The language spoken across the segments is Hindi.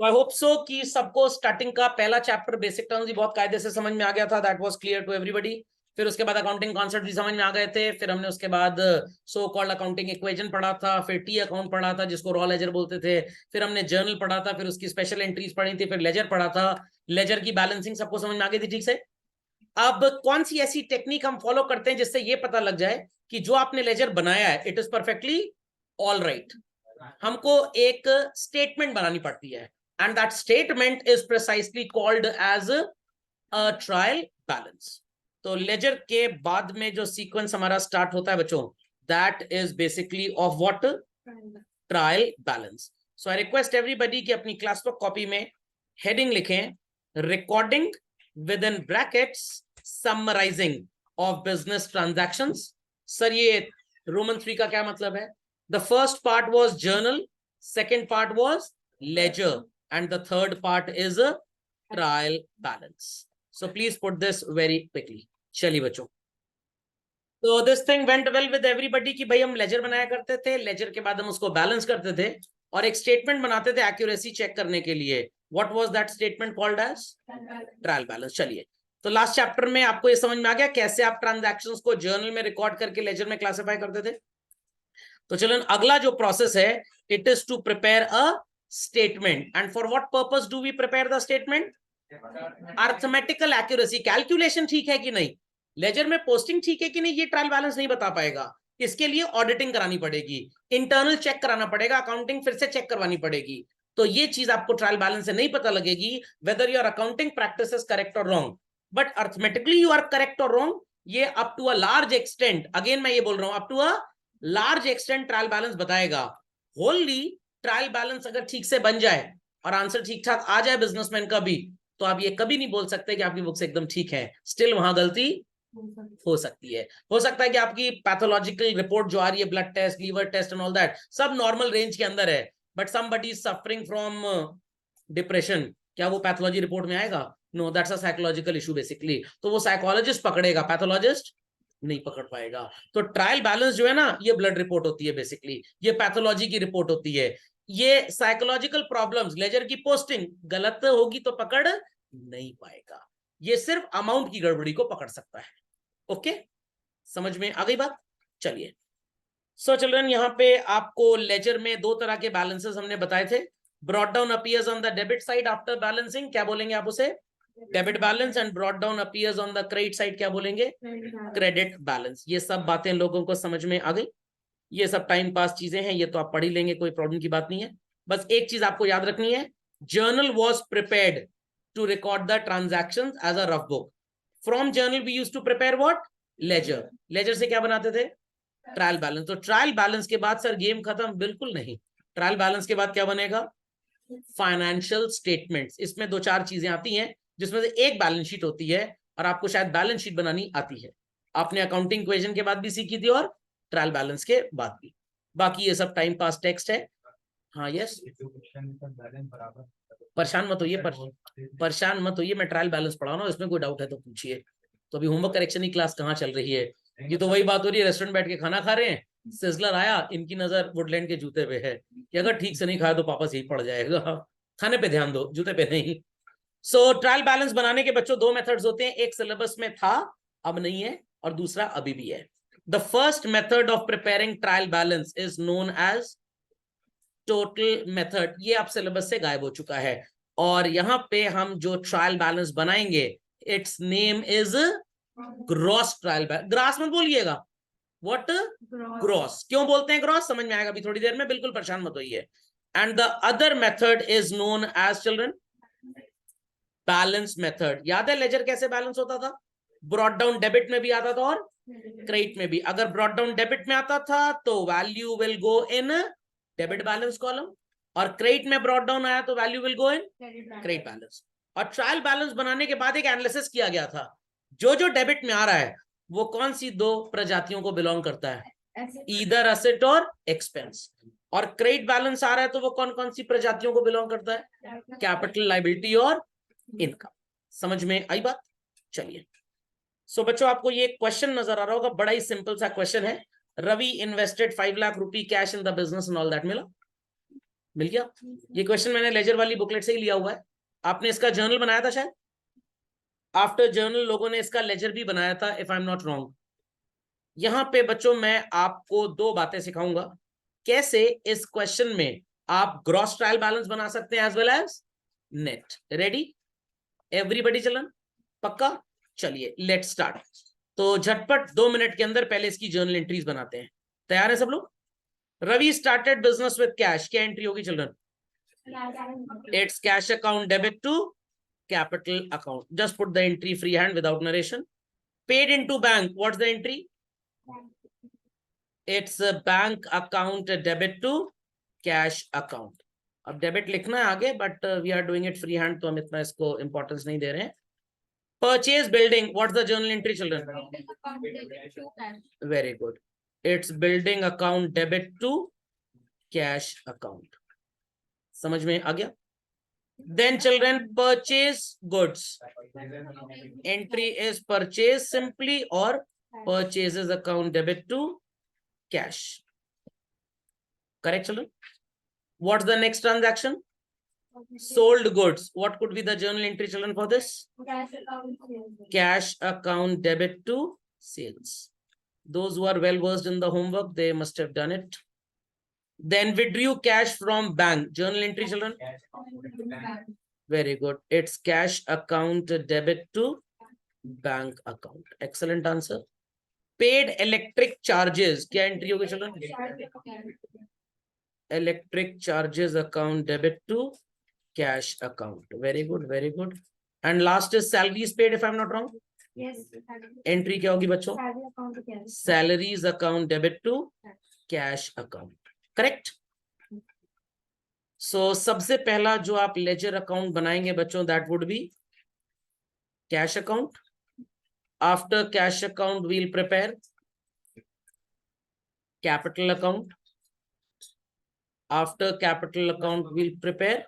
तो आई होप सो कि सबको स्टार्टिंग का पहला चैप्टर बेसिक टर्म्स ही बहुत कायदे से समझ में आ गया था, that was clear to everybody. फिर उसके बाद अकाउंटिंग कॉन्सेप्ट भी समझ में आ गए थे। फिर हमने उसके बाद सो कॉल्ड अकाउंटिंग इक्वेशन पढ़ा था, फिर टी अकाउंट पढ़ा था जिसको रॉ लेजर बोलते थे, फिर हमने जर्नल पढ़ा था, फिर उसकी स्पेशल एंट्रीज पढ़ी थी, फिर लेजर पढ़ा था। लेजर की बैलेंसिंग सबको समझ में आ गई थी ठीक से। अब कौन सी ऐसी टेक्निक हम फॉलो करते हैं जिससे ये पता लग जाए कि जो आपने लेजर बनाया है it is perfectly all right. हमको एक स्टेटमेंट बनानी पड़ती है and that statement is precisely called as a trial balance. तो लेजर के बाद में जो सीक्वेंस हमारा स्टार्ट होता है बच्चों, that is basically of what, trial balance. So I request everybody कि अपनी क्लास बुक कॉपी में हेडिंग लिखें, recording with in brackets summarising of business transactions. Sir ये रोमन 3 का क्या मतलब है? The first part was journal, second part was ledger and the third part is trial balance. So please put this very quickly. चलिए बच्चों, तो this thing went well with everybody कि भाई हम लेजर बनाया करते थे, लेजर के बाद हम उसको बैलेंस करते थे और एक स्टेटमेंट बनाते थे एक्यूरेसी चेक करने के लिए। What was that statement called as? Trial balance. चलिए, तो लास्ट चैप्टर में आपको ये समझ में आ गया कैसे आप ट्रांजैक्शंस को जर्नल में रिकॉर्ड करके लेजर में क्लासिफाई करते थे। तो चलो अगला जो प्रोसेस है, it is to prepare a statement. And for what purpose do we prepare the statement? Arithmetical accuracy, calculation ठीक है कि नहीं, लेजर में पोस्टिंग ठीक है कि नहीं, ये ट्रायल बैलेंस नहीं बता पाएगा। इसके लिए ऑडिटिंग करानी पड़ेगी, इंटरनल चेक कराना पड़ेगा, अकाउंटिंग फिर से चेक करवानी पड़ेगी। तो ये चीज आपको ट्रायल बैलेंस से नहीं पता लगेगी whether your accounting practice is correct और wrong. But arithmetically you are correct और रॉन्ग, ये up to a large extent, again मैं ये बोल रहा हूं, up to a large extent trial balance बताएगा। होली ट्रायल बैलेंस अगर ठीक से बन जाए और आंसर ठीक ठाक आ जाए बिजनेसमैन का भी, तो आप ये कभी नहीं बोल सकते कि आपकी बुक्स एकदम ठीक है। स्टिल वहां गलती हो सकती है। हो सकता है कि आपकी पैथोलॉजिकल रिपोर्ट जो आ रही है, blood test, liver test and all that, सब नॉर्मल रेंज के अंदर है, but somebody is suffering from depression, क्या वो पैथोलॉजी रिपोर्ट में आएगा? No, that's a psychological issue basically. तो वो साइकोलॉजिस्ट पकड़ेगा, पैथोलॉजिस्ट नहीं पकड़ पाएगा। तो ट्रायल बैलेंस जो है ना, ये ब्लड रिपोर्ट होती है बेसिकली, ये पैथोलॉजी की रिपोर्ट होती है। ये साइकोलॉजिकल प्रॉब्लम्स, लेजर की पोस्टिंग गलत होगी तो पकड़ नहीं पाएगा, ये सिर्फ अमाउंट की गड़बड़ी को पकड़ सकता है। ओके, समझ में आ गई बात? चलिए, सो चिल्ड्रन, यहाँ पे आपको लेजर में दो तरह के बैलेंसेस हमने बताए थे। Brought down appears on the debit side after balancing, क्या बोलेंगे आप उसे? Debit balance. And brought down appears on the credit side, क्या बोलेंगे? Credit balance. ये सब बातें लोगों को समझ में आ गई? ये सब टाइम पास चीजें हैं, ये तो आप पढ़ ही लेंगे, कोई प्रॉब्लम की बात नहीं है। बस एक चीज आपको याद रखनी है, journal was prepared to record the transactions as a rough book. From journal we used to prepare what? Ledger. Ledger से क्या बनाते थे? Trial balance. तो ट्रायल बैलेंस के बाद सर गेम खत्म? बिल्कुल नहीं। ट्रायल बैलेंस के बाद क्या बनेगा? Financial statements. इसमें दो चार चीजें आती हैं, जिसमें से एक बैलेंस शीट होती है, और आपको शायद बैलेंस शीट बनानी आती है। आपने अकाउंटिंग इक्वेशन के बाद भी सीखी थी और ट्रायल बैलेंस के बाद भी। बाकी ये सब टाइम पास टेक्स्ट है। हाँ यस, परेशान मत होइए, परेशान मत होइए, मैं ट्रायल बैलेंस पढ़ा रहा हूँ, इसमें कोई डाउट है तो पूछिए। तो अभी होमवर्क करेक्शन की क्लास कहाँ चल रही है? ये तो वही बात हो रही है, रेस्टोरेंट बैठ के खाना खा रहे हैं, सिजलर आया, इनकी नजर वुडलैंड के जूते पे है कि अगर ठीक से नहीं खाया तो पापा यही पड़ जाएगा। खाने पे ध्यान दो, जूते पे नहीं। सो ट्रायल बैलेंस बनाने के बच्चों दो मेथड्स होते हैं, एक सिलेबस में था, अब नहीं है, और दूसरा अभी भी है। The first method of preparing trial balance is known as total method. ये अब सिलेबस से गायब हो चुका है, और यहां पे हम जो ट्रायल बैलेंस बनाएंगे, it's name is gross trial balance. Grass मत बोलिएगा, व्हाट? ग्रॉस। क्यों बोलते हैं ग्रॉस, समझ में आएगा अभी थोड़ी देर में, बिल्कुल परेशान मत होइए। And the other method is known as children balance method. याद है लेजर कैसे बैलेंस होता था? ब्रॉट डाउन डेबिट में भी आता था और क्रेडिट में भी। अगर ब्रॉट डाउन डेबिट में आता था तो value will go in debit balance column, और क्रेडिट में ब्रॉट डाउन आया तो value will go in credit balance. और ट्रायल बैलेंस बनाने के बाद एक एनालिसिस किया गया था, जो जो डेबिट में आ रहा है वो कौन सी दो प्रजातियों को बिलोंग करता है, ईदर असेट और एक्सपेंस। और क्रेडिट बैलेंस आ रहा है तो वो कौन कौन सी प्रजातियों को बिलोंग करता है, कैपिटल, लायबिलिटी और इनकम। समझ में आई बात? चलिए, सो बच्चों आपको ये क्वेश्चन नजर आ रहा होगा, बड़ा ही सिंपल सा क्वेश्चन है। Ravi invested 5 lakh rupee cash in the business and all that, मिला? मिल गया। ये क्वेश्चन मैंने लेजर वाली बुकलेट से ही लिया हुआ है। आपने इसका जर्नल बनाया था शायद, आफ्टर जर्नल लोगों ने इसका लेजर भी बनाया था if I am not wrong. यहां पे बच्चों मैं आपको दो बातें सिखाऊंगा, कैसे इस क्वेश्चन में आप ग्रॉस ट्रायल बैलेंस बना सकते हैं as well as net. Ready everybody, चलन पक्का? चलिए लेट स्टार्ट। तो झटपट 2 मिनट के अंदर पहले इसकी जर्नल एंट्रीज बनाते हैं। तैयार है सब लोग? Ravi started business with cash, क्या एंट्री होगी children? It's cash account debit to capital account, just put the entry free hand without narration. Paid into bank, what's the entry? It's bank account debit to cash account. अब डेबिट लिखना है आगे, but we are doing it free hand, तो हम इतना इसको इंपॉर्टेंस नहीं दे रहे हैं। Purchase building, what's the journal entry children? Very good. It's building account debit to cash account. समझ में आ गया? Then children purchase goods. Entry is purchase simply or purchases account debit to cash. Correct children? What's the next transaction? Sold goods. What could be the journal entry children for this? Cash account debit to sales. Those who are well versed in the homework, they must have done it. Then withdrew cash from bank. Journal entry children? Very good. It's cash account debit to bank account. Excellent answer. Paid electric charges. क्या entry होगी children? Electric charges account debit to cash account. Very good, very good. And last is salaries paid, if I'm not wrong. Yes. Entry क्या होगी बच्चों? Salaries account debit to cash account. Correct? So सबसे पहला जो आप लेजर अकाउंट बनाएंगे बच्चों, that would be cash account. After cash account, we'll prepare capital account. After capital account, we'll prepare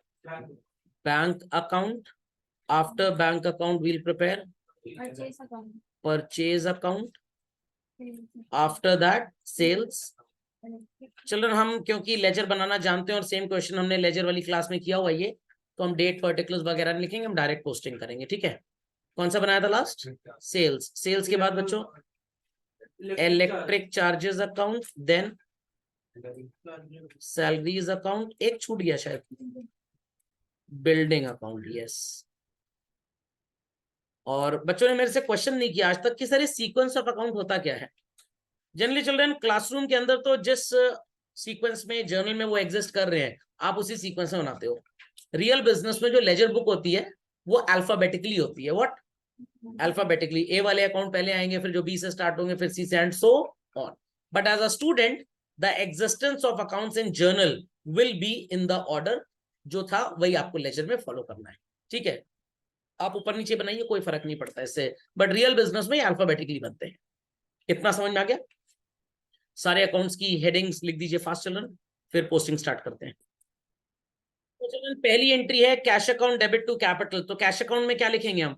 bank account. After bank account, we'll prepare purchase account. After that, sales. Children हम क्योंकि लेजर बनाना जानते हैं और सेम क्वेश्चन हमने लेजर वाली क्लास में किया हुआ है, ये तो हम डेट पर्टिकुलर्स वगैरह नहीं लिखेंगे, हम डायरेक्ट पोस्टिंग करेंगे। ठीक है? कौन सा बनाया था लास्ट? सेल्स। सेल्स के बाद बच्चों electric charges account, then salaries account, एक छूट गया शायद, बिल्डिंग अकाउंट। यस। और बच्चों ने मेरे से क्वेश्चन नहीं किया आज तक कि सर ये सीक्वेंस ऑफ अकाउंट होता क्या है। जनरली चिल्ड्रन क्लासरूम के अंदर तो जिस सीक्वेंस में जर्नल में वो एग्जिस्ट कर रहे हैं, आप उसी सीक्वेंस में बनाते हो। रियल बिजनेस में जो लेजर बुक होती है वो अल्फाबेटिकली होती है। व्हाट? अल्फाबेटिकली। ए वाले अकाउंट पहले आएंगे, फिर जो बी से स्टार्ट होंगे, फिर सी से, and so on. But as a student the existence of accounts in journal will be in the order जो था वही आपको लेजर में फॉलो करना है। ठीक है? आप ऊपर नीचे बनाइए, कोई फर्क नहीं पड़ता इससे, बट रियल बिजनेस में अल्फाबेटिकली बनते हैं। इतना समझ में आ गया? सारे अकाउंट्स की हेडिंग्स लिख दीजिए फास्ट चिल्ड्रन, फिर पोस्टिंग स्टार्ट करते हैं। तो चिल्ड्रन पहली एंट्री है cash account debit to capital. तो कैश अकाउंट में क्या लिखेंगे हम?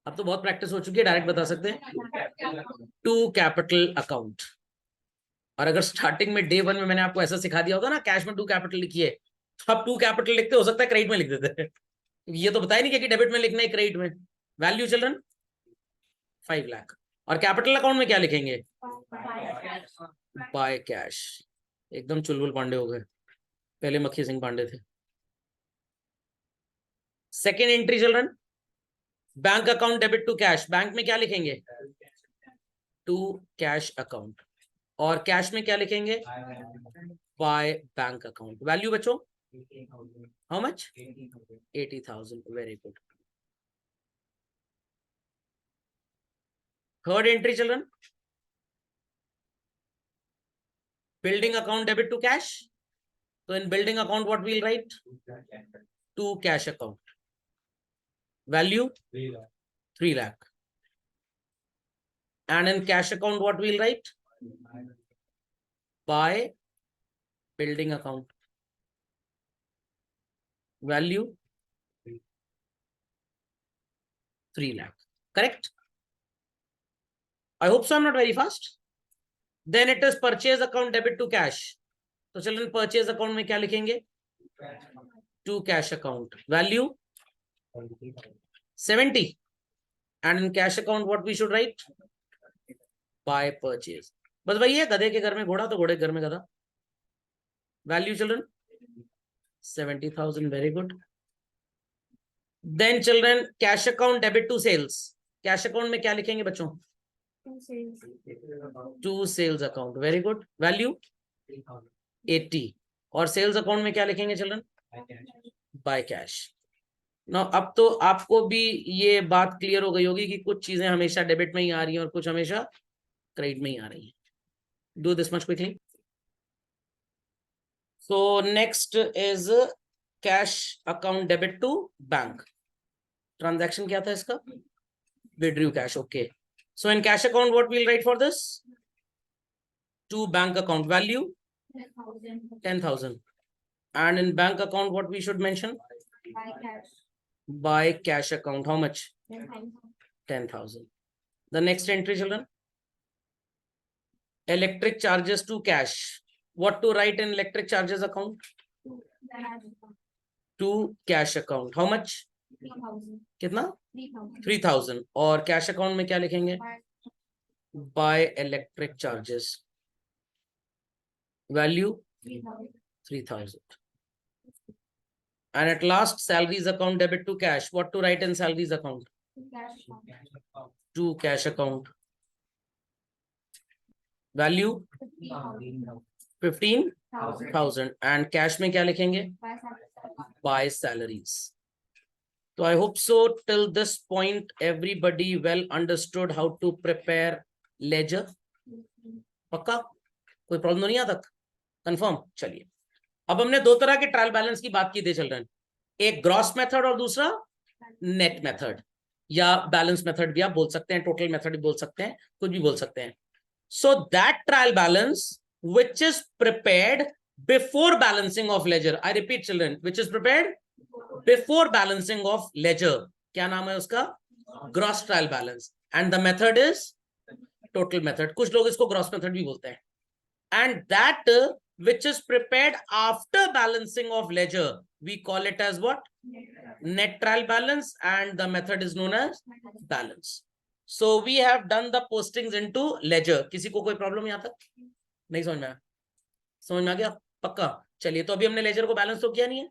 अब तो बहुत प्रैक्टिस हो चुकी है, डायरेक्ट बता सकते हैं, टू कैपिटल अकाउंट। और अगर स्टार्टिंग में डे 1 में मैंने आपको ऐसा सिखा दिया होता ना, कैश में टू कैपिटल लिखिए, तो आप टू कैपिटल लिखते, हो सकता है क्रेडिट में लिख देते। ये तो बताया नहीं कि डेबिट में लिखना है क्रेडिट में। Value children 5 lakh. और कैपिटल अकाउंट में क्या लिखेंगे? By cash. एकदम चुलबुल पांडे हो गए, पहले मक्खी सिंह पांडे थे। Second entry children bank account debit to cash. Bank में क्या लिखेंगे? To cash account. और कैश में क्या लिखेंगे? By bank account. वैल्यू बच्चों how much? 80,000। Very good. Third entry children building account debit to cash. So in building account what we'll write? To cash account. Value 3 lakh. And in cash account what we'll write? By building account. Value 3 lakh. Correct? I hope so I'm not very fast. Then it is purchase account debit to cash. तो चलिए purchase account में क्या लिखेंगे? to cash account. Value 70. And in cash account, what we should write? By purchase. बस वही है, गधे के घर में घोड़ा तो घोड़े के घर में गधा. Value children 70,000. Very good. Then children, cash account debit to sales. Cash account में क्या लिखेंगे बच्चों? To sales account. Very good. Value 80. और sales account में क्या लिखेंगे children? By cash. Now अब तो आपको भी ये बात क्लियर हो गई होगी कि कुछ चीजें हमेशा डेबिट में ही आ रही हैं और कुछ हमेशा क्रेडिट में ही आ रही हैं. Do this much quickly. So next is cash account debit to bank. Transaction क्या था इसका? Withdrew cash. Okay. So in cash account, what we'll write for this? To bank account. Value 10,000. And in bank account, what we should mention? By cash account. How much? 10,000. The next entry, children. Electric charges to cash. What to write in electric charges account? To cash account. How much? कितना? 3,000. और cash account में क्या लिखेंगे? By electric charges. Value 3,000. And at last, salaries account debit to cash. What to write in salaries account? To cash account. Value 15,000. And cash में क्या लिखेंगे? By salaries. So I hope so till this point everybody well understood how to prepare ledger. पक्का? कोई प्रॉब्लम नहीं आता? कंफर्म? चलिए. अब हमने दो तरह के ट्रायल बैलेंस की बात की थी चिल्ड्रन. एक ग्रॉस मेथड और दूसरा नेट मेथड या बैलेंस मेथड भी आप बोल सकते हैं, टोटल मेथड भी बोल सकते हैं, कुछ भी बोल सकते हैं. So that trial balance which is prepared before balancing of ledger. I repeat children, which is prepared before balancing of ledger. क्या नाम है उसका? Gross trial balance. And the method is total method. कुछ लोग इसको gross method भी बोलते हैं. And that which is prepared after balancing of ledger, we call it as what? Net trial balance, and the method is known as balance. So we have done the postings into ledger. किसी को कोई प्रॉब्लम यहाँ तक नहीं समझ में आया? समझ में आ गया? पक्का? चलिए, तो अभी हमने लेजर को बैलेंस तो किया नहीं है,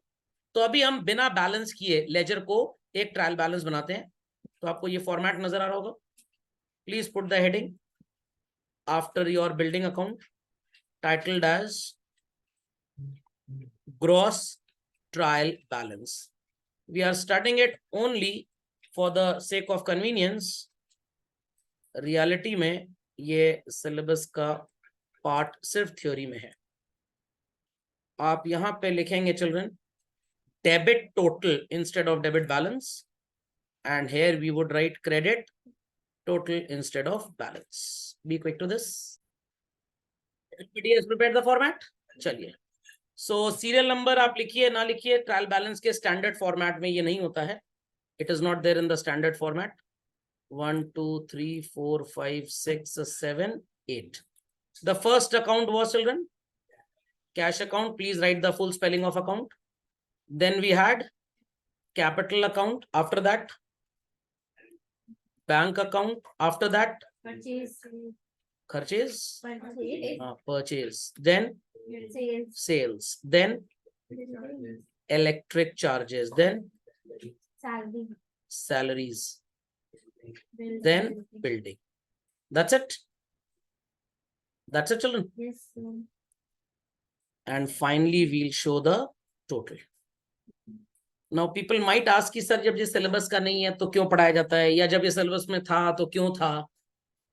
तो अभी हम बिना बैलेंस किए लेजर को एक ट्रायल बैलेंस बनाते हैं. तो आपको ये फॉर्मेट नजर आ रहा होगा. Please put the heading after your building account titled as gross trial balance. We are starting it only for the sake of convenience. Reality में ये सिलेबस का पार्ट सिर्फ थ्योरी में है. आप यहां पे लिखेंगे children debit total instead of debit balance, and here we would write credit total instead of balance. Be quick to this. As prepare the format. चलिए, सो सीरियल नंबर आप लिखिए ना लिखिए, ट्रायल बैलेंस के स्टैंडर्ड फॉर्मेट में ये नहीं होता है. It is not there in the standard format. 1 2 3 4 5 6 7 8. The first account was children cash account. Please write the full spelling of account. Then we had capital account. After that, bank account. After that, purchase. Purchase. Then sales. Then electric charges. Then salaries. Then building. That's it. That's it, children. Yes, sir. And finally we'll show the total. Now people might ask कि सर जब ये सिलेबस का नहीं है तो क्यों पढ़ाया जाता है, या जब ये सिलेबस में था तो क्यों था.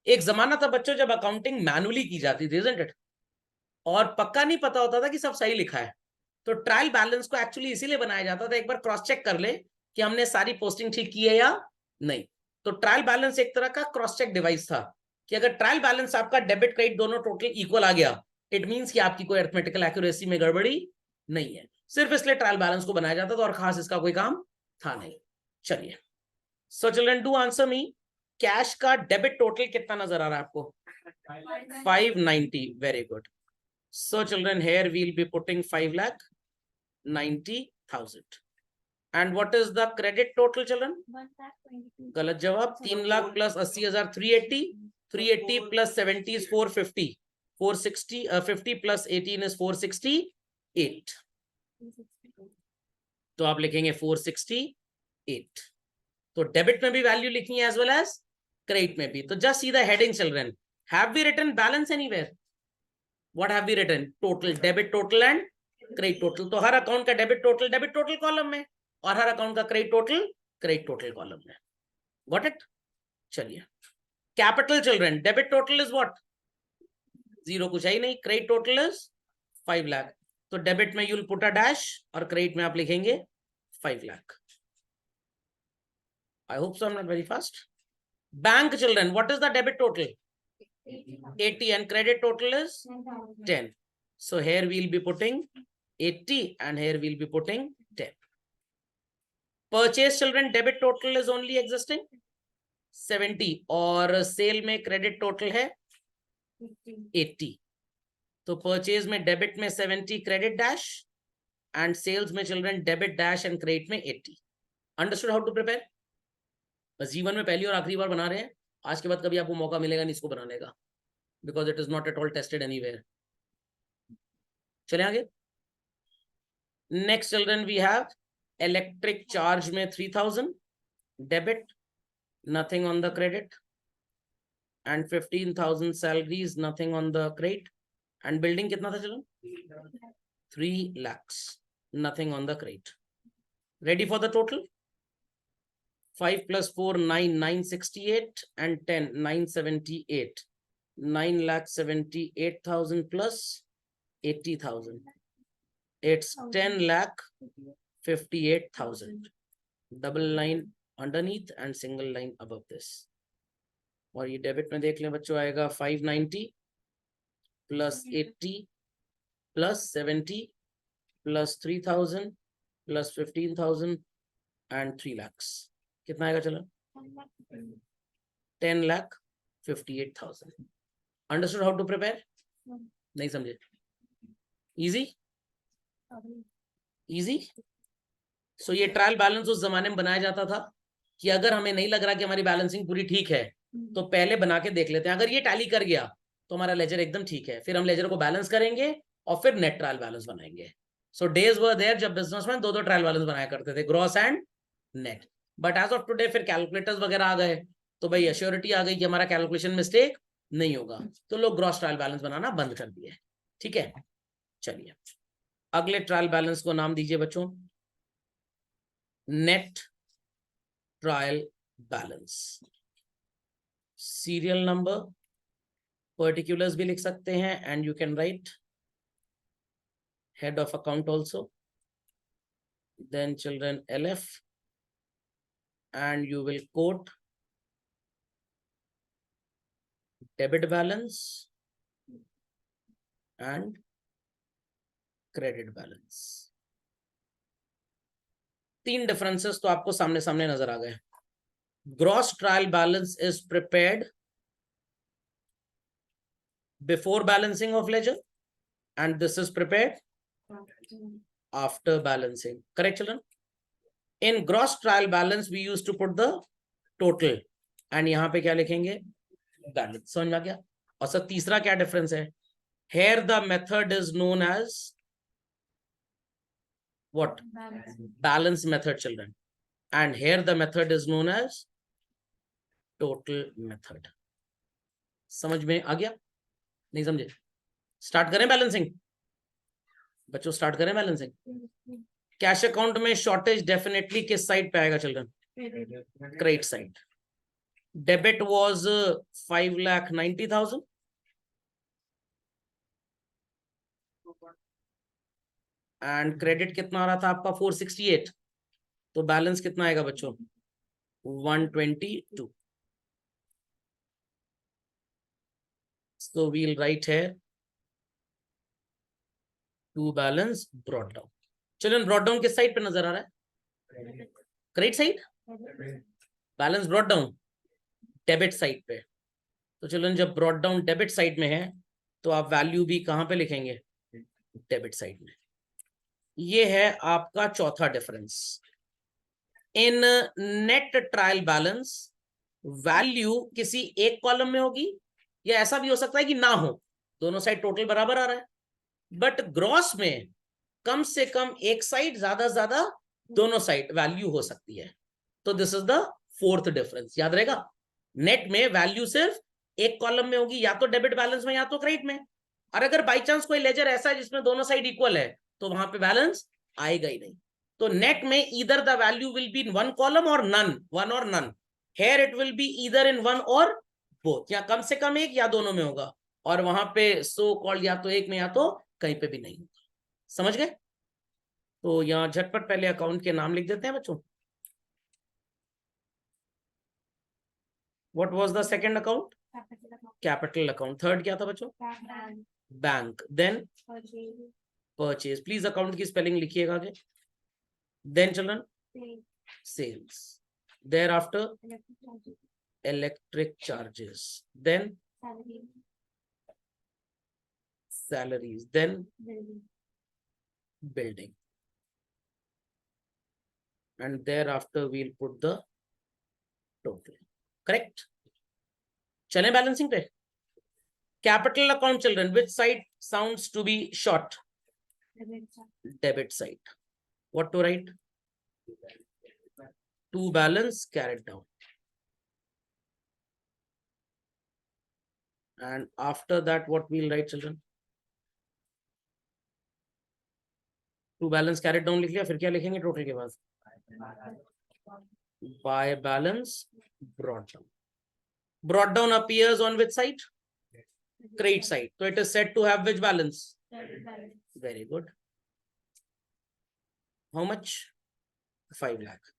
एक जमाना था बच्चों जब अकाउंटिंग मैनुअली की जाती थी, isn't it? और पक्का नहीं पता होता था कि सब सही लिखा है. तो ट्रायल बैलेंस को एक्चुअली इसीलिए बनाया जाता था, एक बार क्रॉस चेक कर ले कि हमने सारी पोस्टिंग ठीक की है या नहीं. तो ट्रायल बैलेंस एक तरह का क्रॉस चेक डिवाइस था कि अगर ट्रायल बैलेंस आपका डेबिट क्रेडिट दोनों टोटल इक्वल आ गया, इट मींस कि आपकी कोई अरिथमेटिकल एक्यूरेसी में गड़बड़ी नहीं है. सिर्फ इसलिए ट्रायल बैलेंस को बनाया जाता था और खास इसका कोई काम था नहीं. चलिए, so children do answer me. Cash का डेबिट टोटल कितना नजर आ रहा है आपको? 590. Very good. So children here we will be putting 5 lakh. 90,000. And what is the credit total, children? गलत जवाब. 3 lakh plus 80,000 380. 380 plus 70 is 450. 460 50 plus 18 is 468. तो आप लिखेंगे 468. तो डेबिट में भी वैल्यू लिखनी है एज वेल एज क्रेडिट में भी. तो just see the heading children. Have we written balance anywhere? What have we written? Total, debit total and credit total. तो हर अकाउंट का डेबिट टोटल कॉलम में और हर अकाउंट का क्रेडिट टोटल कॉलम में. Got it? चलिए. Capital children, debit total is what? 0, कुछ है ही नहीं. Credit total is 5 lakh. तो डेबिट में यूल पुट अ डैश और क्रेडिट में आप लिखेंगे 5 lakh. I hope so I am not very fast. Bank children, what is the debit total? 80 and credit total is 10. So here we'll be putting 80 and here we'll be putting 10. Purchase children, debit total is only existing 70 और सेल में क्रेडिट टोटल है 80. तो परचेज में डेबिट में 70 क्रेडिट डैश एंड सेल्स में children debit dash and credit में 80. Understood how to prepare? बस जीवन में पहली और आखिरी बार बना रहे हैं. आज के बाद कभी आपको मौका मिलेगा नहीं इसको बनाने का, because it is not at all tested anywhere. चले आगे. Next children we have electric charge में 3000 debit, nothing on the credit, and 15,000 salaries, nothing on the credit. And building कितना था children? 3 lakhs, nothing on the credit. Ready for the total? 5 plus 4 9 968 and 10 978. 9,78,000 plus 80,000. It's 10,58,000. Double line underneath and single line above this. और ये डेबिट में देख लें बच्चों, आएगा 590 plus 80 plus 70 plus 3,000 plus 15,000 and 3 lakhs. कितना आएगा चलो? 10,58,000. Understood how to prepare? नहीं समझे? Easy? Easy? So ये ट्रायल बैलेंस उस जमाने में बनाया जाता था कि अगर हमें नहीं लग रहा कि हमारी बैलेंसिंग पूरी ठीक है तो पहले बना के देख लेते हैं. अगर ये टैली कर गया तो हमारा लेजर एकदम ठीक है. फिर हम लेजर को बैलेंस करेंगे और फिर नेट ट्रायल बैलेंस बनाएंगे. सो डेज वर देयर जब बिजनेसमैन 2 ट्रायल बैलेंस बनाया करते थे, gross and net. But as of today फिर कैलकुलेटर्स वगैरह आ गए तो भाई एश्योरिटी आ गई कि हमारा कैलकुलेशन मिस्टेक नहीं होगा, तो लोग ग्रॉस ट्रायल बैलेंस बनाना बंद कर दिए. ठीक है. चलिए अगले ट्रायल बैलेंस को नाम दीजिए बच्चों net trial balance. Serial number, particulars भी लिख सकते हैं, and you can write head of account also, then children LF, and you will quote debit balance and credit balance. 3 differences तो आपको सामने सामने नजर आ गए. Gross trial balance is prepared before balancing of ledger and this is prepared after balancing. Correct children? In gross trial balance we used to put the total and यहाँ पे क्या लिखेंगे? Balance. समझ में आ गया? और सर तीसरा क्या डिफरेंस है? Here the method is known as what? Balance method children. And here the method is known as total method. समझ में आ गया? नहीं समझे? स्टार्ट करें बैलेंसिंग बच्चों, स्टार्ट करें बैलेंसिंग. कैश अकाउंट में शॉर्टेज डेफिनेटली किस साइड पे आएगा children? Credit side. Debit was 5,90,000 and credit कितना आ रहा था आपका? 468. तो बैलेंस कितना आएगा बच्चों? 122. So we'll write here to balance brought down. चलिए brought down किस साइड पे नजर आ रहा है? Credit side. Balance brought down debit side पे. तो चलो जब ब्रॉट डाउन डेबिट साइड में है तो आप वैल्यू भी कहां पे लिखेंगे? डेबिट साइड में. ये है आपका चौथा डिफरेंस। इन नेट ट्रायल बैलेंस वैल्यू किसी एक कॉलम में होगी, या ऐसा भी हो सकता है कि ना हो, दोनों साइड टोटल बराबर आ रहा है, बट ग्रॉस में कम से कम एक साइड, ज्यादा से ज्यादा दोनों साइड वैल्यू हो सकती है। तो this is the fourth difference. याद रहेगा, नेट में वैल्यू सिर्फ एक कॉलम में होगी, या तो डेबिट बैलेंस में या तो क्रेडिट में। और अगर बाई चांस कोई लेजर ऐसा है जिसमें दोनों साइड इक्वल है, तो वहां पे बैलेंस आएगा ही नहीं। तो नेट में either the value will be in one column और नन, वन और none. Here it will be either in one और बोथ, या कम से कम एक या दोनों में होगा। और वहां पे सो कॉल्ड या तो एक में या तो कहीं पे भी नहीं होगा। समझ गए? तो यहाँ झटपट पहले अकाउंट के नाम लिख देते हैं बच्चों। What was the second account? Capital account. Third क्या था बच्चों? Bank. Then purchase. Please account की स्पेलिंग लिखिएगा आगे। Then children sales. There after electric charges. Then salaries. Then building. And thereafter we'll put the total. Correct? चलें बैलेंसिंग पे। Capital account children, which side sounds to be short? Debit side. What to write? To balance carried down. And after that what we'll write children? To balance carried down लिख लिया, फिर क्या लिखेंगे टोटल के बाद? By balance brought down. Brought down appears on which side? Credit side. So it is said to have which balance? Very good. How much? 5 lakh.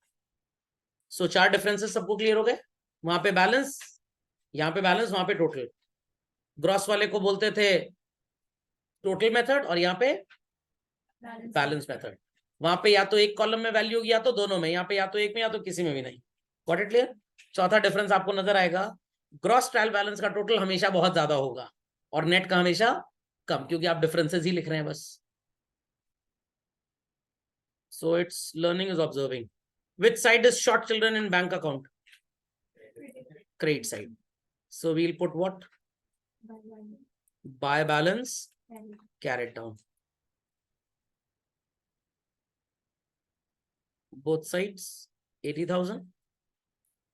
So चार डिफरेंसेस सबको क्लियर हो गए? वहां पे बैलेंस, यहाँ पे बैलेंस, वहां पे टोटल। ग्रॉस वाले को बोलते थे टोटल मेथड, और यहाँ पे बैलेंस मेथड। वहां पे या तो एक कॉलम में वैल्यू होगी या तो दोनों में, यहाँ पे या तो एक में या तो किसी में भी नहीं। Got it clear? चौथा डिफरेंस आपको नजर आएगा, ग्रॉस ट्रायल बैलेंस का टोटल हमेशा बहुत ज्यादा होगा और नेट का हमेशा कम, क्योंकि आप डिफरेंसेस ही लिख रहे हैं बस। So it's learning is observing. Which side is short children in bank account? Credit side. So we'll put what? By balance carried down. Both sides 80,000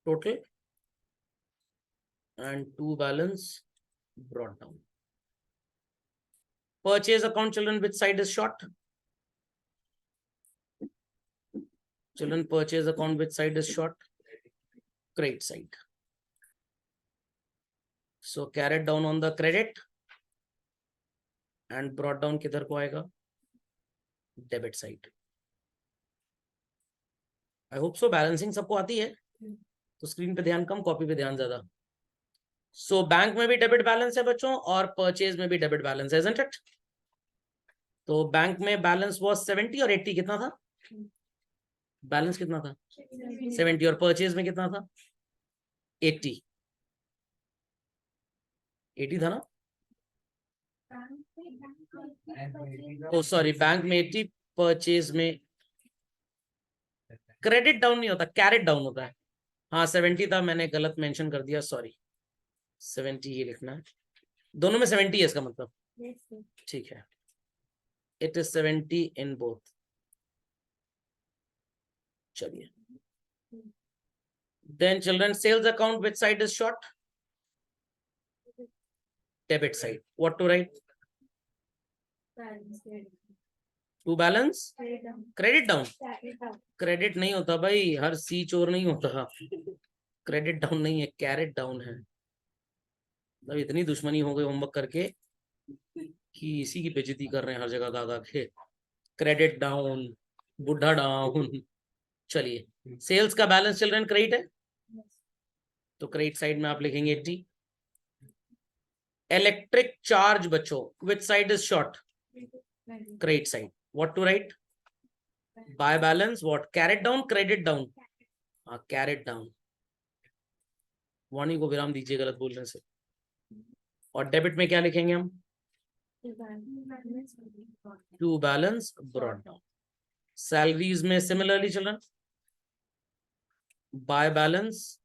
total, and to balance brought down. Purchase account children, which side is short? Children, purchase account, which side is short? Credit side. So carried down on the credit and brought down किधर को आएगा? Debit side. I hope so balancing सबको आती है, तो स्क्रीन पे ध्यान कम, कॉपी पे ध्यान ज्यादा। सो बैंक में भी डेबिट बैलेंस है बच्चों, और परचेज में भी डेबिट बैलेंस है, isn't it? तो बैंक में बैलेंस वाज 70 और 80 कितना था? बैलेंस कितना था? 70। और परचेज में कितना था? 80। 80 था ना? ओ सॉरी, बैंक में 80, परचेज में क्रेडिट डाउन नहीं होता, कैरेट डाउन होता है। हाँ 70 था, मैंने गलत मेंशन कर दिया, सॉरी। 70 ही लिखना है, दोनों में 70 है इसका मतलब। ठीक है, इट इज 70 इन बोथ। चलिए, then children sales account, which side is short? Debit side. What to write? To balance credit down. Credit नहीं होता भाई, हर सी चोर नहीं होता। क्रेडिट डाउन नहीं है, कैरेट डाउन है। मतलब इतनी दुश्मनी हो गई होमवर्क करके कि इसी की बेइज्जती कर रहे हैं हर जगह दादा के। क्रेडिट डाउन, बुढ़ा डाउन। चलिए, सेल्स का बैलेंस चिल्ड्रन क्रेडिट है, तो क्रेडिट साइड में आप लिखेंगे 80। इलेक्ट्रिक चार्ज बच्चों, which side is short? Credit side. What to write? By balance what? Carried down, credit down? हाँ कैरेट डाउन। वाणी को विराम दीजिए गलत बोलने से। और डेबिट में क्या लिखेंगे हम? To balance brought down. Salaries में similarly children, by balance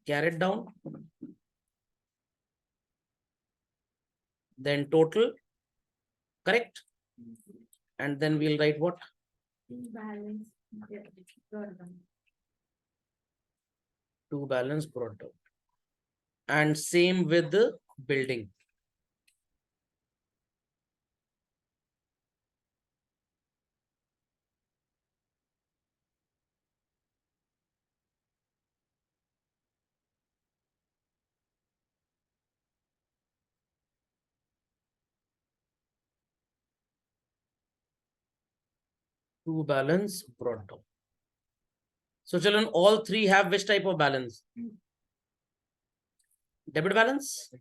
carried down, then total, correct, and then we'll write what? To balance brought down. And same with the building. To balance brought down. So children, all three have which type of balance? Debit balance.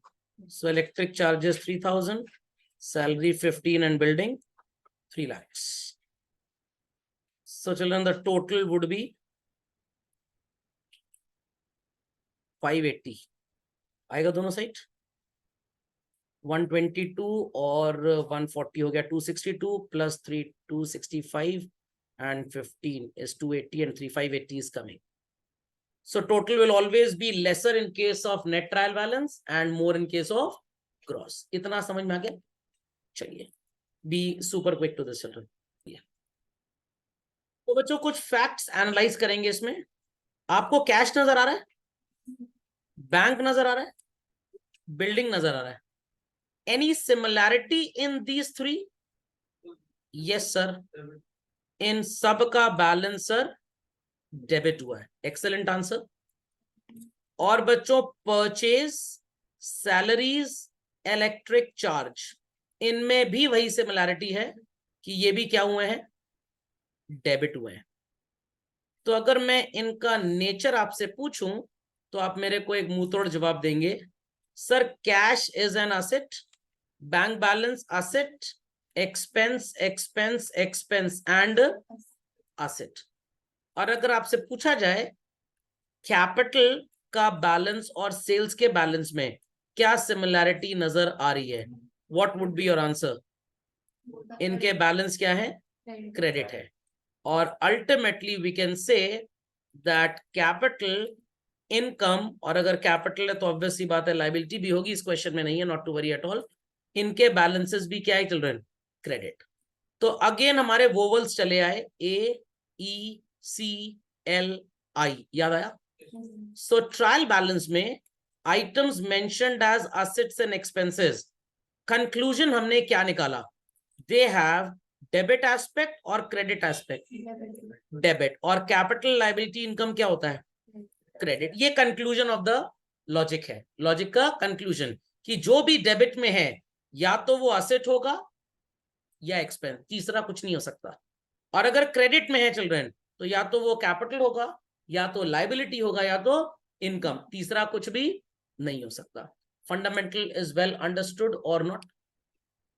So electric charges 3,000, salary 15, and building 3 lakhs. So children, the total would be 580. आएगा दोनों साइड, 122 और 140 हो गया 262 plus 3 265 and 15 is 280 and 3580 is coming. So total will always be lesser in case of net trial balance and more in case of gross. इतना समझ में आ गया? चलिए, be super quick to this children. तो बच्चों कुछ फैक्ट्स एनालाइज करेंगे इसमें. आपको कैश नजर आ रहा है, बैंक नजर आ रहा है, बिल्डिंग नजर आ रहा है. Any similarity in these three? Yes sir. इन सब का बैलेंस सर डेबिट हुआ है. Excellent answer. और बच्चों परचेज, सैलरीज, इलेक्ट्रिक चार्ज, इनमें भी वही सिमिलैरिटी है कि ये भी क्या हुए हैं? डेबिट हुए हैं. तो अगर मैं इनका नेचर आपसे पूछूं तो आप मेरे को एक मुंह तोड़ जवाब देंगे, sir cash is an asset, bank balance asset, expense expense expense and asset. और अगर आपसे पूछा जाए कैपिटल का बैलेंस और सेल्स के बैलेंस में क्या सिमिलैरिटी नजर आ रही है, what would be your answer? इनके बैलेंस क्या है? क्रेडिट है. और ultimately we can say that capital, income, और अगर कैपिटल है तो ऑब्वियस सी बात है लायबिलिटी भी होगी, इस क्वेश्चन में नहीं है, not to worry at all. इनके बैलेंसेस भी क्या है चिल्ड्रन? क्रेडिट. तो अगेन हमारे वोवल्स चले आए, A E C L I, याद आया? सो ट्रायल बैलेंस में items mentioned as assets and expenses, conclusion हमने क्या निकाला? दे हैव डेबिट एस्पेक्ट और क्रेडिट एस्पेक्ट. डेबिट. और कैपिटल, लायबिलिटी, इनकम क्या होता है? क्रेडिट. ये कंक्लूजन ऑफ द लॉजिक है. लॉजिक का कंक्लूजन कि जो भी डेबिट में है या तो वो एसेट होगा या एक्सपेंस, तीसरा कुछ नहीं हो सकता. और अगर क्रेडिट में है चिल्ड्रन तो या तो वो कैपिटल होगा, या तो लायबिलिटी होगा, या तो इनकम, तीसरा कुछ भी नहीं हो सकता. फंडामेंटल इज वेल अंडरस्टूड और नॉट?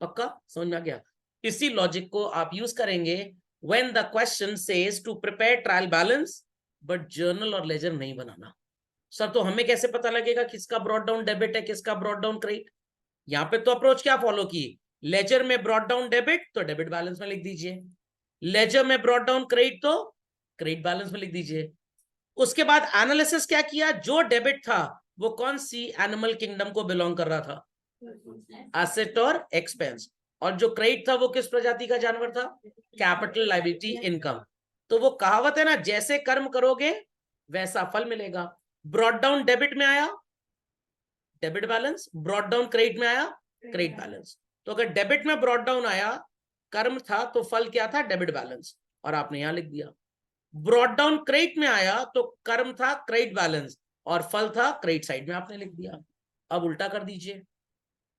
पक्का समझ में आ गया? इसी लॉजिक को आप यूज करेंगे when the question says to prepare trial balance but journal और लेजर नहीं बनाना. सर तो हमें कैसे पता लगेगा किसका ब्रॉट डाउन डेबिट है, किसका ब्रॉट डाउन क्रेडिट? यहां पे तो अप्रोच क्या फॉलो की? लेजर में ब्रॉट डाउन डेबिट तो डेबिट बैलेंस में लिख दीजिए, लेजर में ब्रॉट डाउन क्रेडिट तो क्रेडिट बैलेंस में लिख दीजिए. उसके बाद एनालिसिस क्या किया? जो डेबिट था वो कौन सी एनिमल किंगडम को बिलोंग कर रहा था? एसेट और एक्सपेंस. और जो क्रेडिट था वो किस प्रजाति का जानवर था? Capital, liability, income. तो वो कहावत है ना, जैसे कर्म करोगे वैसा फल मिलेगा. ब्रॉट डाउन डेबिट में आया debit balance, brought down credit में आया क्रेडिट बैलेंस. तो अगर डेबिट में ब्रॉट डाउन आया, कर्म था, तो फल क्या था? डेबिट बैलेंस, और आपने यहां लिख दिया. ब्रॉट डाउन क्रेडिट में आया तो कर्म था क्रेडिट बैलेंस और फल था क्रेडिट साइड में, आपने लिख दिया. अब उल्टा कर दीजिए.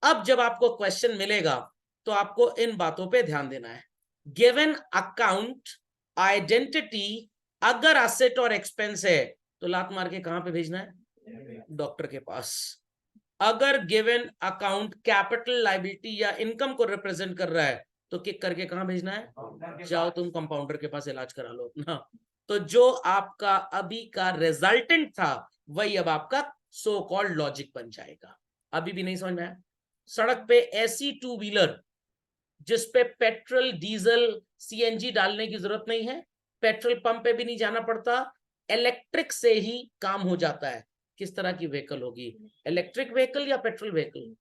अब जब आपको क्वेश्चन मिलेगा तो आपको इन बातों पे ध्यान देना है. गिवन अकाउंट आइडेंटिटी, अगर एसेट और एक्सपेंस है तो लात मार के कहां पे भेजना है? डॉक्टर के पास. अगर गिवन अकाउंट कैपिटल, लायबिलिटी या इनकम को रिप्रेजेंट कर रहा है तो किक करके कहां भेजना है? जाओ तुम कंपाउंडर के पास इलाज करा लो अपना. तो जो आपका अभी का रिजल्टेंट था वही अब आपका सो कॉल्ड लॉजिक बन जाएगा. अभी भी नहीं समझ में आया? सड़क पे ऐसी टू व्हीलर जिसपे पेट्रोल, डीजल, सीएनजी डालने की जरूरत नहीं है, पेट्रोल पंप पे भी नहीं जाना पड़ता, इलेक्ट्रिक से ही काम हो जाता है। किस तरह की व्हीकल होगी, इलेक्ट्रिक व्हीकल या petrol vehicle?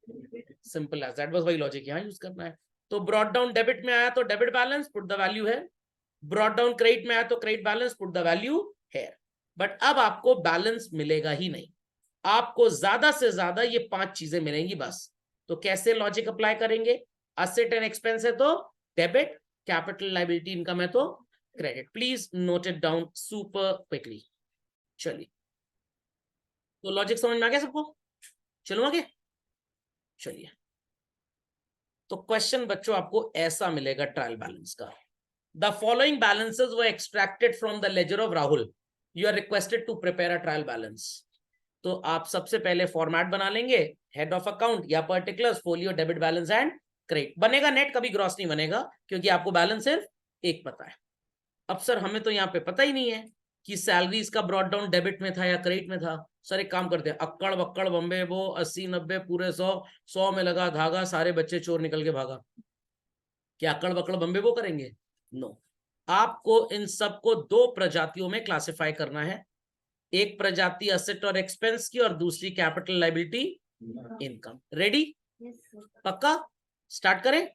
Simple as that, बस वही लॉजिक यहाँ यूज करना है। तो ब्रॉड डाउन डेबिट में आया तो debit balance, put the value है। ब्रॉड डाउन क्रेडिट में आया तो credit balance, put the value है। बट अब आपको बैलेंस मिलेगा ही नहीं, आपको ज्यादा से ज्यादा ये 5 चीजें मिलेंगी बस। तो कैसे लॉजिक अप्लाई करेंगे? असेट एंड एक्सपेंस है तो डेबिट, कैपिटल लायबिलिटी इनकम है तो credit. Please note it down super quickly. चलिए, तो लॉजिक समझ में आ गया सबको? चलो आगे चलिए। तो क्वेश्चन बच्चों आपको ऐसा मिलेगा ट्रायल बैलेंस का। The following balances were extracted from the ledger of Rahul, you are requested to prepare a trial balance. तो आप सबसे पहले फॉर्मेट बना लेंगे, हेड ऑफ अकाउंट या particulars, folio, debit balance and credit बनेगा। नेट कभी ग्रॉस नहीं बनेगा क्योंकि आपको बैलेंस सिर्फ एक पता है। अब सर हमें तो यहाँ पे पता ही नहीं है कि सैलरीज का ब्रॉड डाउन डेबिट में था या क्रेडिट में था। सर एक काम करते हैं, अक्कड़ बक्कड़ बम्बे वो 80-90 पूरे 100 में लगा धागा, सारे बच्चे चोर निकल के भागा। क्या अक्कड़ बक्कड़ बम्बे वो करेंगे? नो। आपको इन सबको 2 प्रजातियों में क्लासिफाई करना है, एक प्रजाति असेट और एक्सपेंस की और दूसरी कैपिटल लायबिलिटी इनकम। रेडी? पक्का? स्टार्ट करें?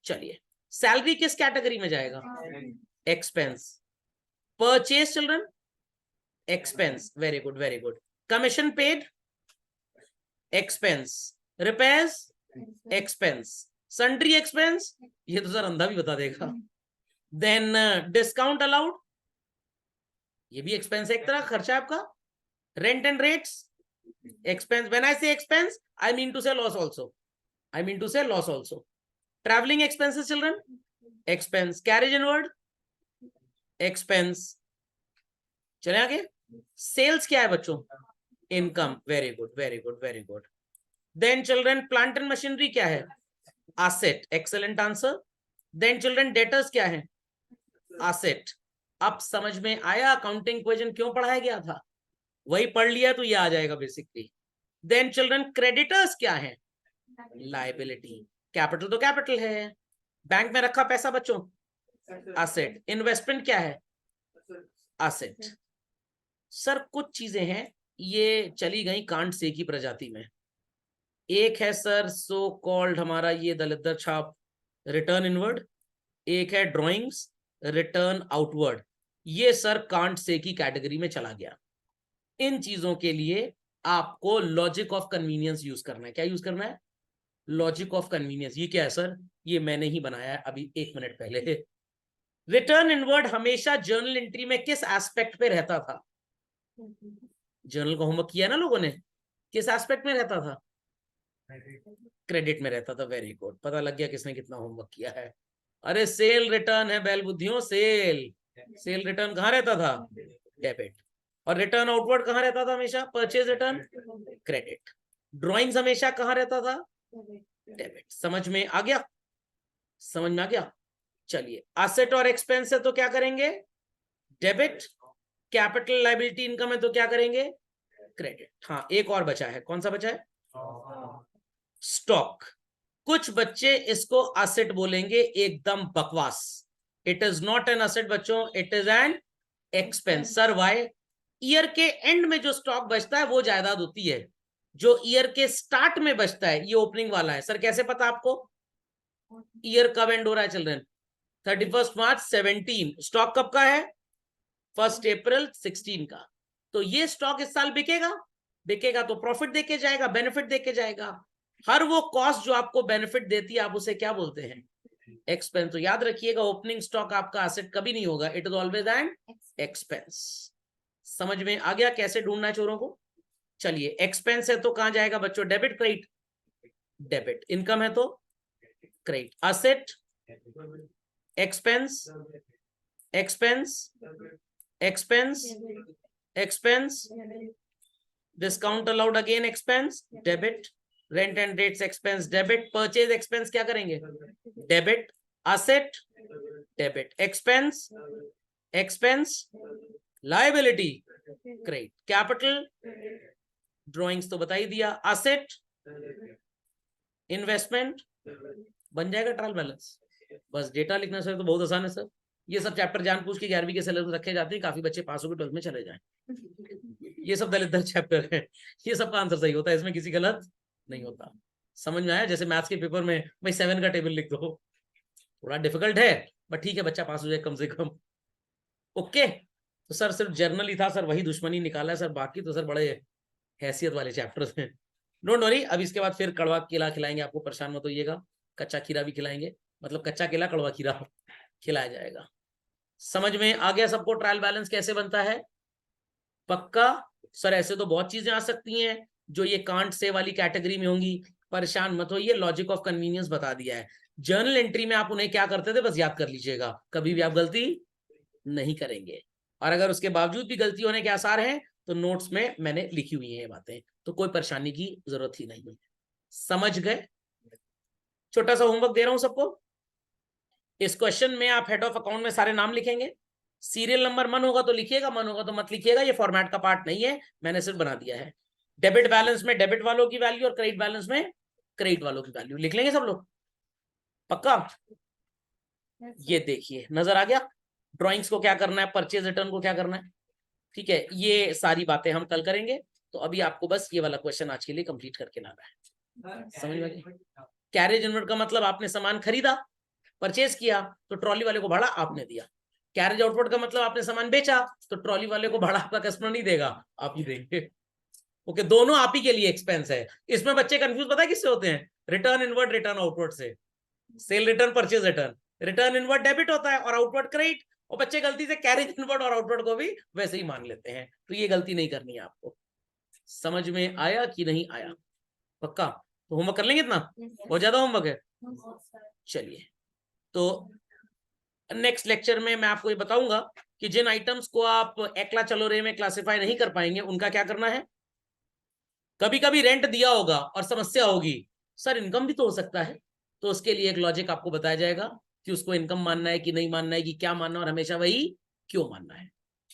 चलिए, सैलरी किस कैटेगरी में जाएगा? Expense. Purchase children, expense. Very good very good. Commission paid, expense. Repairs, expense. Sundry expense, ये तो सर अंधा भी बता देगा। देन डिस्काउंट अलाउड, ये भी एक्सपेंस है, एक तरह खर्चा आपका। Rent and rates, expense. When I say expense, I mean to say loss also. I mean to say loss also. Traveling expenses children, expense. Carriage inward, expense. चले आगे। सेल्स क्या है बच्चों? Income. Very good very good very good. Then children plant and machinery क्या है? Asset. Excellent answer. Then children debtors क्या है? एसेट। अब समझ में आया अकाउंटिंग इक्वेशन क्यों पढ़ाया गया था? वही पढ़ लिया तो ये आ जाएगा बेसिकली। देन चिल्ड्रन क्रेडिटर्स क्या है? लायबिलिटी। कैपिटल तो कैपिटल है, बैंक में रखा पैसा बच्चों, एसेट। इन्वेस्टमेंट क्या है? एसेट। सर कुछ चीजें हैं ये चली गई कांट से की प्रजाति में। एक है सर सो कॉल्ड हमारा ये दलिद्र छाप रिटर्न इनवर्ड, एक है ड्रॉइंग्स रिटर्न आउटवर्ड। ये सर कांट से की कैटेगरी में चला गया। इन चीजों के लिए आपको लॉजिक ऑफ कन्वीनियंस यूज करना है। क्या यूज करना है? Logic of convenience. ये क्या है सर? ये मैंने ही बनाया है अभी 1 मिनट पहले। रिटर्न इनवर्ड हमेशा जर्नल एंट्री में किस एस्पेक्ट पे रहता था? जर्नल का होमवर्क किया ना लोगों ने, किस एस्पेक्ट में रहता था? क्रेडिट में रहता था। वेरी गुड, पता लग गया किसने कितना होमवर्क किया है। अरे सेल रिटर्न है बैल बुद्धियों, सेल। सेल रिटर्न कहाँ रहता था? डेबिट। और रिटर्न आउटवर्ड कहाँ रहता था हमेशा? Purchase return, credit. ड्रॉइंग्स हमेशा कहाँ रहता था? डेबिट। समझ में आ गया? समझ में आ गया? चलिए, एसेट और एक्सपेंस है तो क्या करेंगे? डेबिट। कैपिटल लायबिलिटी इनकम है तो क्या करेंगे? क्रेडिट। हाँ, एक और बचा है। कौन सा बचा है? स्टॉक। कुछ बच्चे इसको एसेट बोलेंगे, एकदम बकवास। It is not an asset बच्चों, it is an expense. Sir why? Year के एंड में जो स्टॉक बचता है वो जायदाद होती है, जो ईयर के स्टार्ट में बचता है ये ओपनिंग वाला है। सर कैसे पता आपको? ईयर कब एंड हो रहा है चिल्ड्रन? 31 मार्च 17। स्टॉक कब का है? 1 अप्रैल 16 का। तो ये स्टॉक इस साल बिकेगा? बिकेगा तो प्रॉफिट देके जाएगा, बेनिफिट देके जाएगा। हर वो कॉस्ट जो आपको बेनिफिट देती है आप उसे क्या बोलते हैं? एक्सपेंस। तो याद रखिएगा, ओपनिंग स्टॉक आपका एसेट कभी नहीं होगा, it is always an expense. समझ में आ गया कैसे ढूंढना है चोरों को? चलिए, एक्सपेंस है तो कहां जाएगा बच्चों? Debit, credit? डेबिट। इनकम है तो credit. Asset, expense, expense, expense, expense. Discount allowed again expense, debit. Rent and rates expense, debit. Purchase expense क्या करेंगे? Debit. Asset, debit. Expense, expense. Liability, credit. Capital, drawings तो बता ही दिया। Asset, investment. बन जाएगा ट्रायल बैलेंस। बस डेटा लिखना सर तो बहुत आसान है सर। ये सब चैप्टर जानबूझ के 11वीं के सिलेबस रखे जाते हैं, काफी बच्चे पास होकर 12th में चले जाएं। ये सब दलित चैप्टर है, ये सबका आंसर सही होता है, इसमें किसी गलत नहीं होता। समझ में आया? जैसे मैथ्स के पेपर में भाई 7 का टेबल लिख दो, थोड़ा डिफिकल्ट है बट ठीक है, बच्चा पास हो जाए कम से कम। ओके, तो सर सिर्फ जर्नल ही था सर, वही दुश्मनी निकाला है सर, बाकी तो सर बड़े हैसियत वाले चैप्टर्स हैं। डोंट वरी, अब इसके बाद फिर कड़वा केला खिलाएंगे आपको, परेशान मत होइएगा। कच्चा खीरा भी खिलाएंगे, मतलब कच्चा केला कड़वा खीरा खिलाया जाएगा। समझ में आ गया सबको ट्रायल बैलेंस कैसे बनता है? पक्का? सर ऐसे तो बहुत चीजें आ सकती हैं जो ये कांट से वाली कैटेगरी में होंगी, परेशान मत होइए, लॉजिक ऑफ कन्वीनियंस बता दिया है। जर्नल एंट्री में आप उन्हें क्या करते थे बस याद कर लीजिएगा, कभी भी आप गलती नहीं करेंगे। और अगर उसके बावजूद भी गलती होने के आसार हैं तो नोट्स में मैंने लिखी हुई है ये बातें, तो कोई परेशानी की जरूरत ही नहीं है। समझ गए? छोटा सा होमवर्क दे रहा हूं सबको। इस क्वेश्चन में आप हेड ऑफ अकाउंट में सारे नाम लिखेंगे, सीरियल नंबर मन होगा तो लिखिएगा, मन होगा तो मत लिखिएगा, ये फॉर्मेट का पार्ट नहीं है, मैंने सिर्फ बना दिया है। डेबिट बैलेंस में डेबिट वालों की वैल्यू और क्रेडिट बैलेंस में क्रेडिट वालों की वैल्यू लिख लेंगे सब लोग। पक्का? ये देखिए नजर आ गया, ड्राइंग्स को क्या करना है, परचेज रिटर्न को क्या करना है। ठीक है, ये सारी बातें हम कल करेंगे, तो अभी आपको बस ये वाला क्वेश्चन आज के लिए कंप्लीट करके लाना है। समझ में? कैरेज इनवर्ट का मतलब आपने सामान खरीदा, परचेज किया, तो ट्रॉली वाले को भाड़ा आपने दिया। कैरेज आउटवर्ड का मतलब आपने सामान बेचा, तो ट्रॉली वाले को भाड़ा आपका कस्टमर नहीं देगा, आप ही देंगे। ओके, दोनों आप ही के लिए एक्सपेंस है। इसमें बच्चे कंफ्यूज पता है किससे होते हैं? रिटर्न इनवर्ट रिटर्न आउटवर्ड से। Sale return purchase return, return inward debit होता है और आउटवर्ड क्रेडिट, और बच्चे गलती से कैरेज इनवर्ट और आउटवर्ड को भी वैसे ही मान लेते हैं, तो ये गलती नहीं करनी है आपको। समझ में आया कि नहीं आया? पक्का? तो होमवर्क कर लेंगे इतना? बहुत ज्यादा होमवर्क है। चलिए, तो नेक्स्ट लेक्चर में मैं आपको ये बताऊंगा कि जिन आइटम्स को आप एकला चलो रे में क्लासिफाई नहीं कर पाएंगे उनका क्या करना है। कभी कभी रेंट दिया होगा और समस्या होगी, सर इनकम भी तो हो सकता है, तो उसके लिए एक लॉजिक आपको बताया जाएगा कि उसको इनकम मानना है कि नहीं मानना है, कि क्या मानना है और हमेशा वही क्यों मानना है।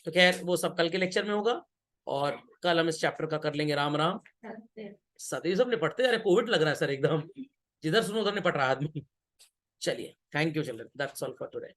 तो खैर वो सब कल के लेक्चर में होगा, और कल हम इस चैप्टर का कर लेंगे राम राम सती। सब निपटते, अरे कोविड लग रहा है सर एकदम, जिधर सुनो उधर निपट रहा आदमी। चलिए, thank you children, that's all for today.